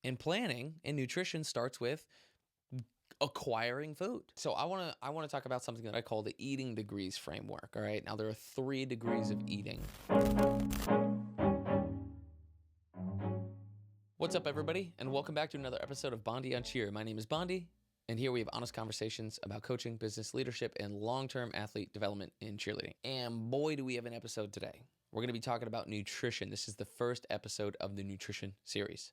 And planning and nutrition starts with acquiring food. So I want to talk about something that I call the eating degrees framework. All right. Now there are 3 degrees of eating. What's up, everybody, and welcome back to another episode of Bonde on Cheer. My name is Bonde, and here we have honest conversations about coaching, business leadership, and long-term athlete development in cheerleading. And boy, do we have an episode today. We're going to be talking about nutrition. This is the first episode of the nutrition series.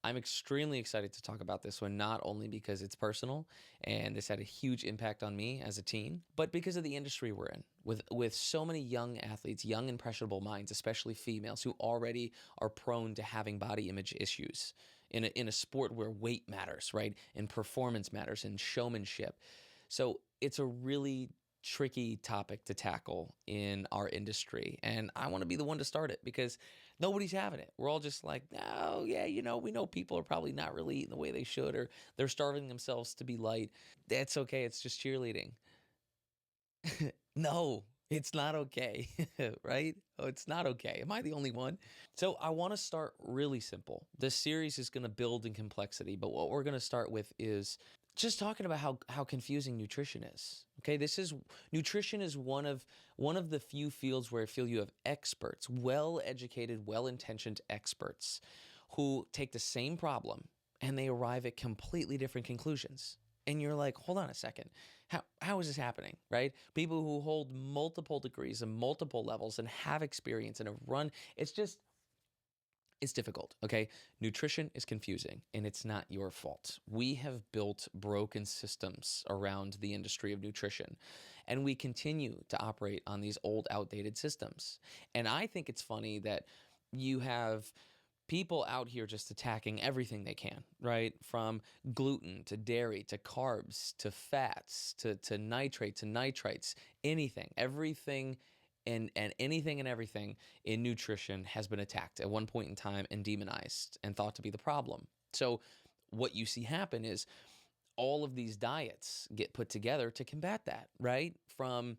I'm extremely excited to talk about this one, not only because it's personal and this had a huge impact on me as a teen, but because of the industry we're in with so many young athletes, young impressionable minds, especially females who already are prone to having body image issues in a sport where weight matters, right? And performance matters and showmanship. So it's a really tricky topic to tackle in our industry. And I want to be the one to start it because nobody's having it. We're all just like, oh, yeah, we know people are probably not really eating the way they should, or they're starving themselves to be light. That's okay. It's just cheerleading. No, it's not okay, right? Oh, it's not okay. Am I the only one? So I want to start really simple. This series is going to build in complexity, but what we're going to start with is just talking about how confusing nutrition is. Okay, nutrition is one of the few fields where I feel you have experts, well-educated, well-intentioned experts who take the same problem and they arrive at completely different conclusions. And you're like, hold on a second. How is this happening, right? People who hold multiple degrees and multiple levels and have experience and have run, it's difficult, okay? Nutrition is confusing, and it's not your fault. We have built broken systems around the industry of nutrition, and we continue to operate on these old, outdated systems. And I think it's funny that you have people out here just attacking everything they can, right? From gluten to dairy to carbs to fats to nitrate to nitrites, anything, everything and anything and everything in nutrition has been attacked at one point in time and demonized and thought to be the problem. So what you see happen is all of these diets get put together to combat that, right? From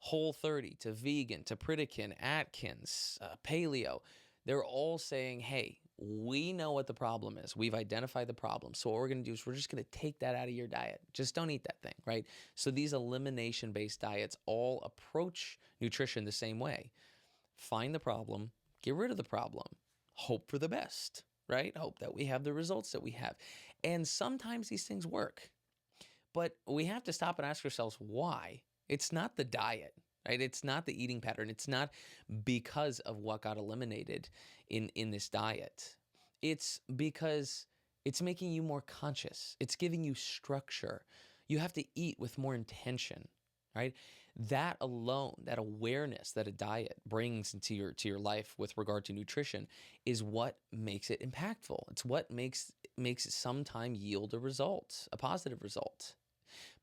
Whole30 to vegan to Pritikin, Atkins, paleo, they're all saying, hey, we know what the problem is. We've identified the problem. So what we're going to do is we're just going to take that out of your diet. Just don't eat that thing, right? So these elimination-based diets all approach nutrition the same way. Find the problem, get rid of the problem, hope for the best, right? Hope that we have the results that we have. And sometimes these things work, but we have to stop and ask ourselves why. It's not the diet, right? It's not the eating pattern. It's not because of what got eliminated in this diet. It's because it's making you more conscious. It's giving you structure. You have to eat with more intention, right? That alone, that awareness that a diet brings into your life with regard to nutrition is what makes it impactful. It's what makes it sometime yield a result, a positive result.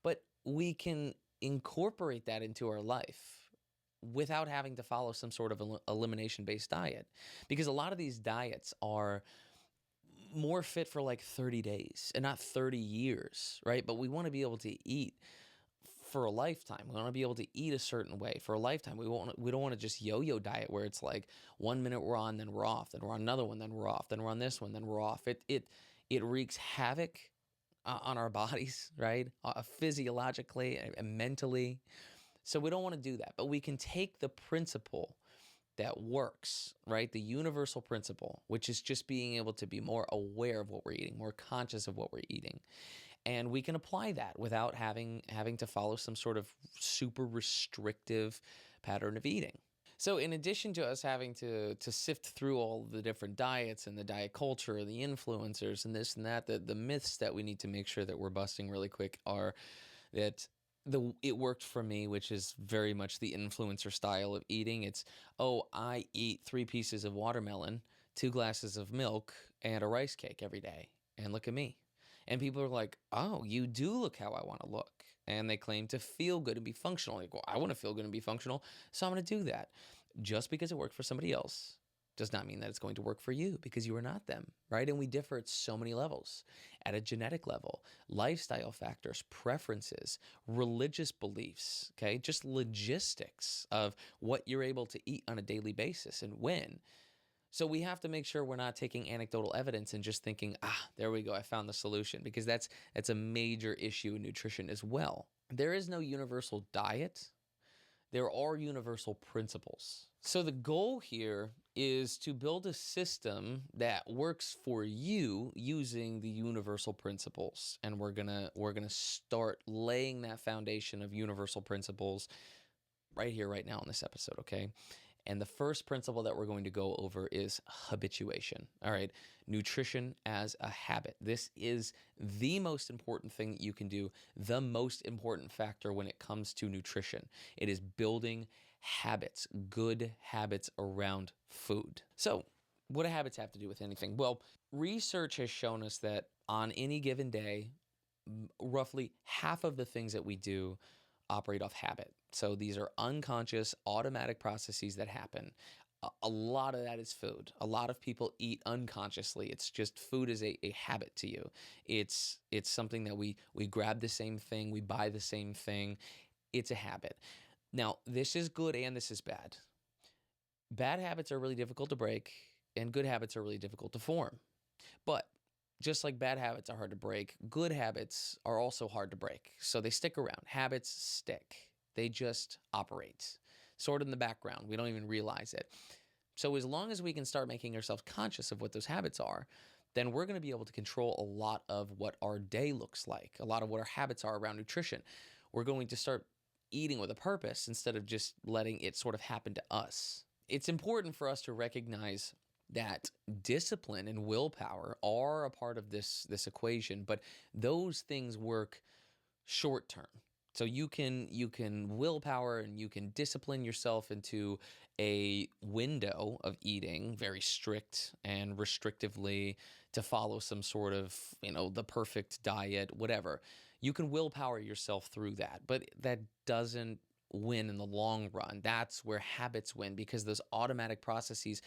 But we can incorporate that into our life without having to follow some sort of elimination-based diet. Because a lot of these diets are more fit for like 30 days and not 30 years, right? But we want to be able to eat for a lifetime. We want to be able to eat a certain way for a lifetime. We don't want to just yo-yo diet where it's like 1 minute we're on, then we're off, then we're on another one, then we're off, then we're on this one, then we're off. It wreaks havoc on our bodies, right? Physiologically and mentally. So we don't want to do that, but we can take the principle that works, right? The universal principle, which is just being able to be more aware of what we're eating, more conscious of what we're eating. And we can apply that without having to follow some sort of super restrictive pattern of eating. So in addition to us having to sift through all the different diets and the diet culture and the influencers and this and that, the myths that we need to make sure that we're busting really quick are that it worked for me, which is very much the influencer style of eating. It's, oh, I eat 3 pieces of watermelon, 2 glasses of milk, and a rice cake every day. And look at me. And people are like, oh, you do look how I want to look. And they claim to feel good and be functional. Like, well, I want to feel good and be functional, so I'm going to do that. Just because it worked for somebody else does not mean that it's going to work for you, because you are not them, right? And we differ at so many levels. At a genetic level, lifestyle factors, preferences, religious beliefs, okay? Just logistics of what you're able to eat on a daily basis and when. So we have to make sure we're not taking anecdotal evidence and just thinking, there we go, I found the solution, because that's a major issue in nutrition as well. There is no universal diet. There are universal principles. So the goal here is to build a system that works for you using the universal principles. And we're gonna start laying that foundation of universal principles right here, right now in this episode, okay? And the first principle that we're going to go over is habituation. All right, nutrition as a habit. This is the most important thing that you can do, the most important factor when it comes to nutrition. It is building habits, good habits around food. So, what do habits have to do with anything? Well, research has shown us that on any given day, roughly half of the things that we do operate off habit. So these are unconscious, automatic processes that happen. A lot of that is food. A lot of people eat unconsciously. It's just food is a habit to you. It's something that we grab the same thing, we buy the same thing. It's a habit. Now, this is good and this is bad. Bad habits are really difficult to break, and good habits are really difficult to form. But just like bad habits are hard to break, good habits are also hard to break. So they stick around. Habits stick. They just operate, sort of in the background. We don't even realize it. So as long as we can start making ourselves conscious of what those habits are, then we're going to be able to control a lot of what our day looks like, a lot of what our habits are around nutrition. We're going to start eating with a purpose instead of just letting it sort of happen to us. It's important for us to recognize that discipline and willpower are a part of this equation, but those things work short term. So you can willpower and you can discipline yourself into a window of eating very strict and restrictively to follow some sort of, the perfect diet, whatever. You can willpower yourself through that, but that doesn't win in the long run. That's where habits win, because those automatic processes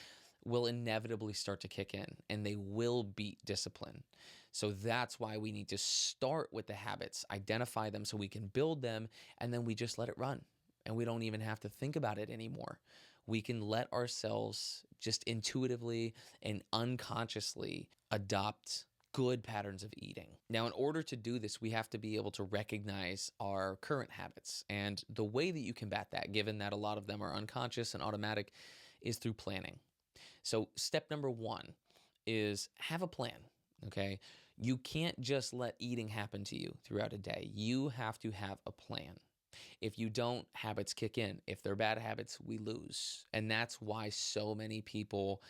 will inevitably start to kick in and they will beat discipline. So that's why we need to start with the habits, identify them so we can build them, and then we just let it run. And we don't even have to think about it anymore. We can let ourselves just intuitively and unconsciously adopt good patterns of eating. Now, in order to do this, we have to be able to recognize our current habits. And the way that you combat that, given that a lot of them are unconscious and automatic, is through planning. So step number one is have a plan, okay? You can't just let eating happen to you throughout a day. You have to have a plan. If you don't, habits kick in. If they're bad habits, we lose. And that's why so many people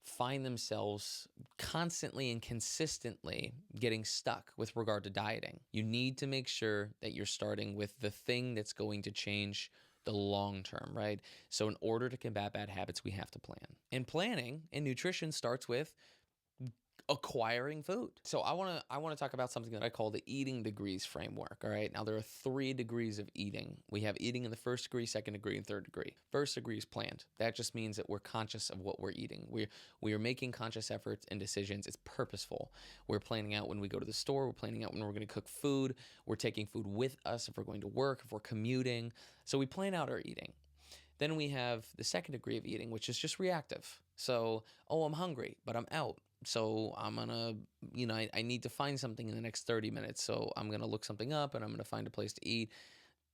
find themselves constantly and consistently getting stuck with regard to dieting. You need to make sure that you're starting with the thing that's going to change the long term, right? So in order to combat bad habits, we have to plan. And planning in nutrition starts with acquiring food. So I want to talk about something that I call the eating degrees framework. All right. Now there are 3 degrees of eating. We have eating in the 1st degree, 2nd degree, and 3rd degree. 1st degree is planned. That just means that we're conscious of what we're eating. We are making conscious efforts and decisions. It's purposeful. We're planning out when we go to the store. We're planning out when we're going to cook food. We're taking food with us if we're going to work, if we're commuting. So we plan out our eating. Then we have the 2nd degree of eating, which is just reactive. So, I'm hungry, but I'm out. So I'm going to, I need to find something in the next 30 minutes. So I'm going to look something up and I'm going to find a place to eat.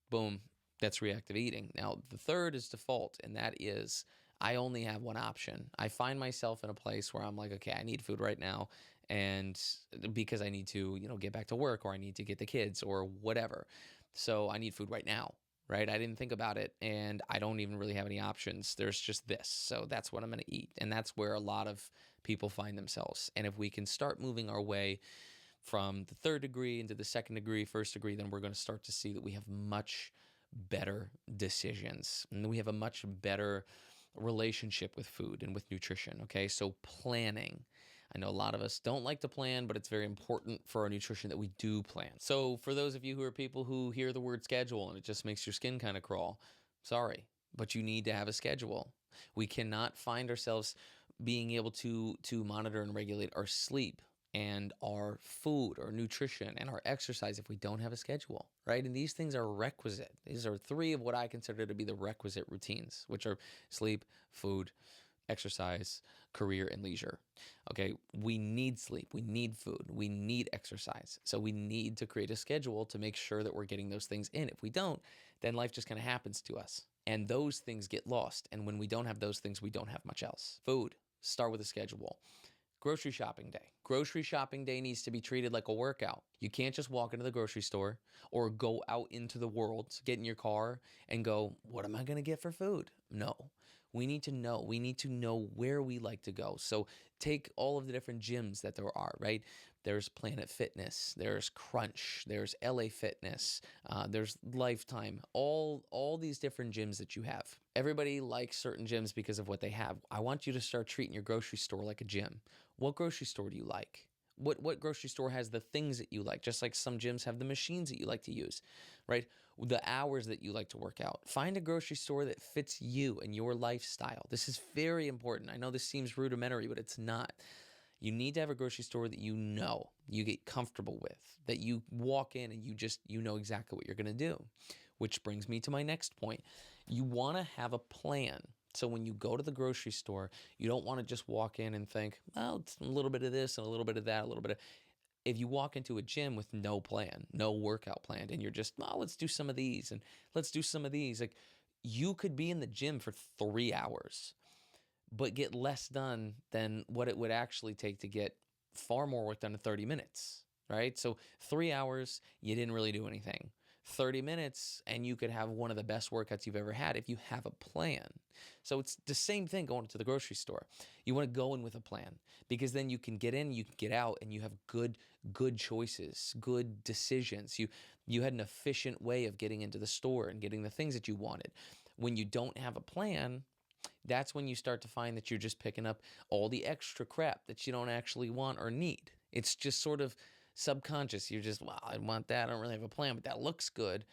Boom. That's reactive eating. Now, the 3rd is default, and that is I only have one option. I find myself in a place where I'm like, okay, I need food right now. And because I need to, get back to work, or I need to get the kids or whatever. So I need food right now. Right? I didn't think about it, and I don't even really have any options. There's just this. So that's what I'm going to eat. And that's where a lot of people find themselves. And if we can start moving our way from the 3rd degree into the 2nd degree, 1st degree, then we're going to start to see that we have much better decisions. And we have a much better relationship with food and with nutrition. Okay. So planning. I know a lot of us don't like to plan, but it's very important for our nutrition that we do plan. So for those of you who are people who hear the word schedule and it just makes your skin kind of crawl, sorry, but you need to have a schedule. We cannot find ourselves being able to monitor and regulate our sleep and our food or nutrition and our exercise if we don't have a schedule, right? And these things are requisite. These are 3 of what I consider to be the requisite routines, which are sleep, food, exercise, career, and leisure. Okay, we need sleep, we need food, we need exercise. So we need to create a schedule to make sure that we're getting those things in. If we don't, then life just kind of happens to us. And those things get lost. And when we don't have those things, we don't have much else. Food, start with a schedule. Grocery shopping day. Grocery shopping day needs to be treated like a workout. You can't just walk into the grocery store or go out into the world, get in your car and go, what am I going to get for food? No. We need to know. We need to know where we like to go. So take all of the different gyms that there are, right? There's Planet Fitness, there's Crunch, there's LA Fitness, there's Lifetime, all these different gyms that you have. Everybody likes certain gyms because of what they have. I want you to start treating your grocery store like a gym. What grocery store do you like? What grocery store has the things that you like? Just like some gyms have the machines that you like to use, right? The hours that you like to work out. Find a grocery store that fits you and your lifestyle. This is very important. I know this seems rudimentary, but it's not. You need to have a grocery store that you get comfortable with, that you walk in and you know exactly what you're going to do. Which brings me to my next point. You want to have a plan. So when you go to the grocery store, you don't want to just walk in and think, well, it's a little bit of this and a little bit of that, a little bit of... If you walk into a gym with no plan, no workout plan, and you're just, oh, let's do some of these and let's do some of these. Like, you could be in the gym for 3 hours, but get less done than what it would actually take to get far more work done in 30 minutes, right? So 3 hours, you didn't really do anything. 30 minutes, and you could have one of the best workouts you've ever had if you have a plan. So it's the same thing going to the grocery store. You want to go in with a plan because then you can get in, you can get out, and you have good choices, good decisions. You had an efficient way of getting into the store and getting the things that you wanted. When you don't have a plan, that's when you start to find that you're just picking up all the extra crap that you don't actually want or need. It's just sort of subconscious. You're just, well, I want that. I don't really have a plan, but that looks good.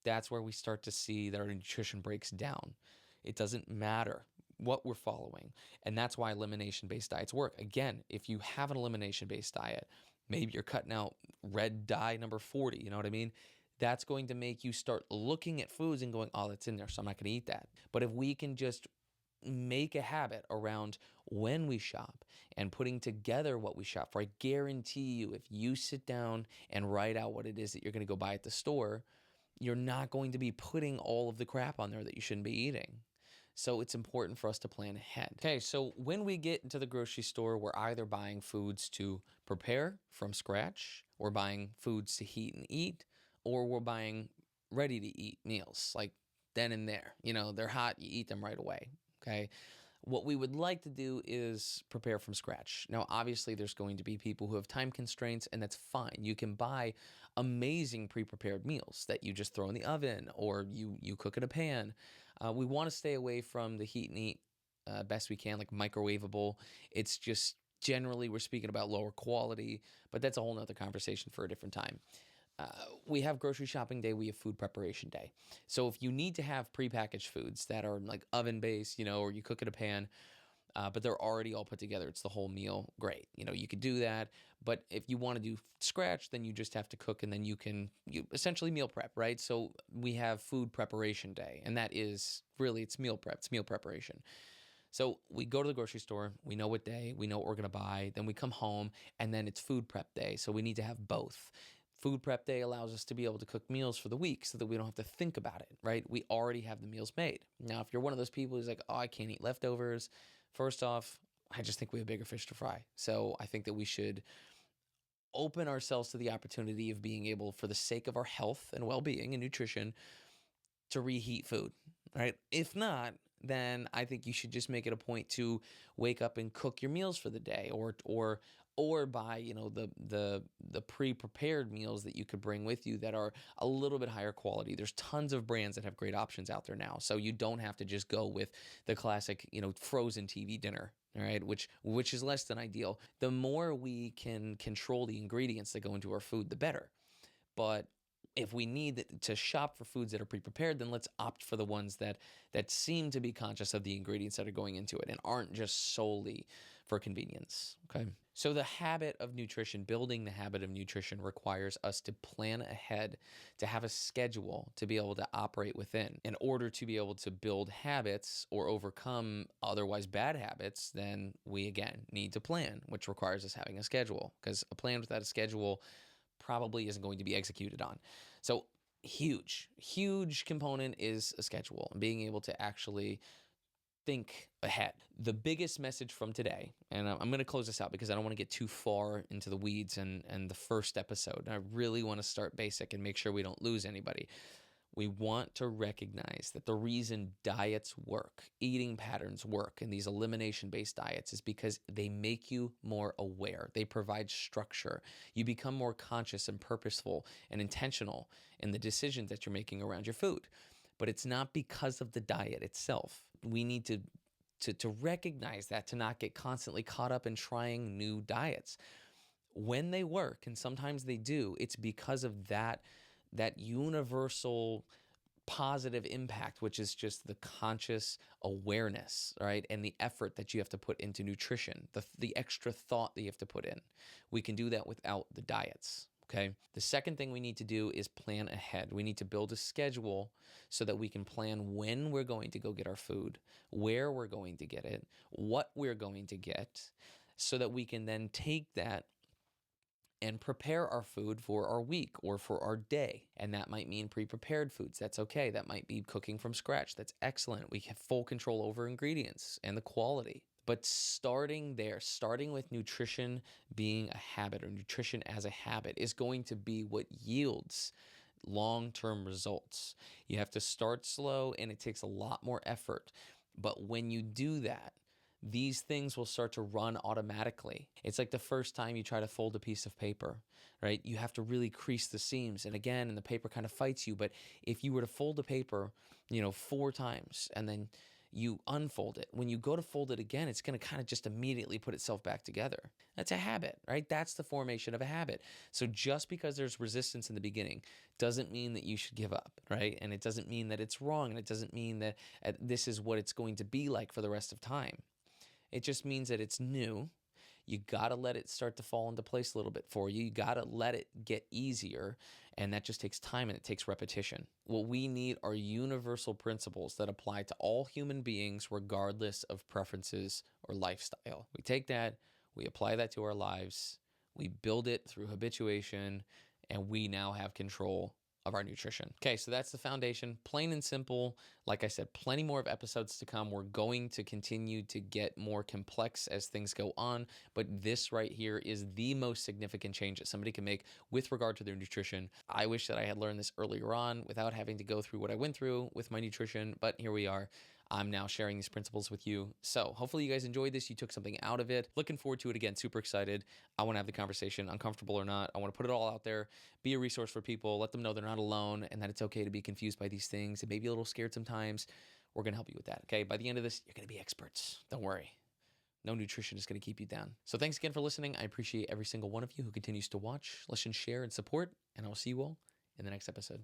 That's where we start to see that our nutrition breaks down. It doesn't matter what we're following. And that's why elimination-based diets work. Again, if you have an elimination-based diet, maybe you're cutting out red dye number 40, you know what I mean? That's going to make you start looking at foods and going, oh, that's in there, so I'm not going to eat that. But if we can just make a habit around when we shop and putting together what we shop for, I guarantee you, if you sit down and write out what it is that you're going to go buy at the store, you're not going to be putting all of the crap on there that you shouldn't be eating. So it's important for us to plan ahead. Okay, so when we get into the grocery store, we're either buying foods to prepare from scratch, we're buying foods to heat and eat, or we're buying ready to eat meals, like then and there. You know, they're hot, you eat them right away. Okay. What we would like to do is prepare from scratch. Now, obviously, there's going to be people who have time constraints, and that's fine. You can buy amazing pre-prepared meals that you just throw in the oven or you cook in a pan. We want to stay away from the heat and eat best we can, like microwavable. It's just generally we're speaking about lower quality, but that's a whole nother conversation for a different time. We have grocery shopping day, we have food preparation day. So if you need to have prepackaged foods that are like oven based, you know, or you cook in a pan, but they're already all put together, it's the whole meal, great. You know, you could do that. But if you want to do scratch, then you just have to cook and then you essentially meal prep, right? So we have food preparation day, and that is really, it's meal prep, it's meal preparation. So we go to the grocery store, we know what day, we know what we're going to buy, then we come home, and then it's food prep day. So we need to have both. Food prep day allows us to be able to cook meals for the week so that we don't have to think about it, right? We already have the meals made. Now, if you're one of those people who's like, oh, I can't eat leftovers, first off, I just think we have bigger fish to fry. So I think that we should open ourselves to the opportunity of being able, for the sake of our health and well-being and nutrition, to reheat food, right? If not, then I think you should just make it a point to wake up and cook your meals for the day, or buy, you know, the pre-prepared meals that you could bring with you that are a little bit higher quality. There's tons of brands that have great options out there now, so you don't have to just go with the classic, you know, frozen TV dinner. All right, which is less than ideal. The more we can control the ingredients that go into our food, the better. But if we need to shop for foods that are pre-prepared, then let's opt for the ones that seem to be conscious of the ingredients that are going into it and aren't just solely for convenience. Okay. So the habit of nutrition, building the habit of nutrition requires us to plan ahead, to have a schedule to be able to operate within. In order to be able to build habits or overcome otherwise bad habits, then we again need to plan, which requires us having a schedule, because a plan without a schedule probably isn't going to be executed on. So huge component is a schedule and being able to actually think ahead. The biggest message from today, and I'm going to close this out because I don't want to get too far into the weeds and the first episode. I really want to start basic and make sure we don't lose anybody. We want to recognize that the reason diets work, eating patterns work, and these elimination-based diets is because they make you more aware. They provide structure. You become more conscious and purposeful and intentional in the decisions that you're making around your food. But it's not because of the diet itself. We need to recognize that, to not get constantly caught up in trying new diets. When they work, and sometimes they do, it's because of that universal positive impact, which is just the conscious awareness, right? And the effort that you have to put into nutrition, the extra thought that you have to put in. We can do that without the diets. Okay. The second thing we need to do is plan ahead. We need to build a schedule so that we can plan when we're going to go get our food, where we're going to get it, what we're going to get, so that we can then take that and prepare our food for our week or for our day. And that might mean pre-prepared foods. That's okay. That might be cooking from scratch. That's excellent. We have full control over ingredients and the quality. But starting there, starting with nutrition being a habit, or nutrition as a habit, is going to be what yields long-term results. You have to start slow, and it takes a lot more effort. But when you do that, these things will start to run automatically. It's like the first time you try to fold a piece of paper, right? You have to really crease the seams. And again, and the paper kind of fights you. But if you were to fold the paper, 4 times, and then you unfold it, when you go to fold it again, it's going to kind of just immediately put itself back together. That's a habit, right? That's the formation of a habit. So just because there's resistance in the beginning doesn't mean that you should give up, right? And it doesn't mean that it's wrong. And it doesn't mean that this is what it's going to be like for the rest of time. It just means that it's new. You got to let it start to fall into place a little bit for you. You got to let it get easier, and that just takes time and it takes repetition. What we need are universal principles that apply to all human beings regardless of preferences or lifestyle. We take that, we apply that to our lives, we build it through habituation, and we now have control of our nutrition. Okay, so that's the foundation, plain and simple. Like I said, plenty more of episodes to come. We're going to continue to get more complex as things go on, but this right here is the most significant change that somebody can make with regard to their nutrition. I wish that I had learned this earlier on without having to go through what I went through with my nutrition, but here we are. I'm now sharing these principles with you. So hopefully you guys enjoyed this. You took something out of it. Looking forward to it again. Super excited. I want to have the conversation, uncomfortable or not. I want to put it all out there, be a resource for people, let them know they're not alone and that it's okay to be confused by these things and maybe a little scared sometimes. We're going to help you with that. Okay. By the end of this, you're going to be experts. Don't worry. No nutrition is going to keep you down. So thanks again for listening. I appreciate every single one of you who continues to watch, listen, share, and support. And I will see you all in the next episode.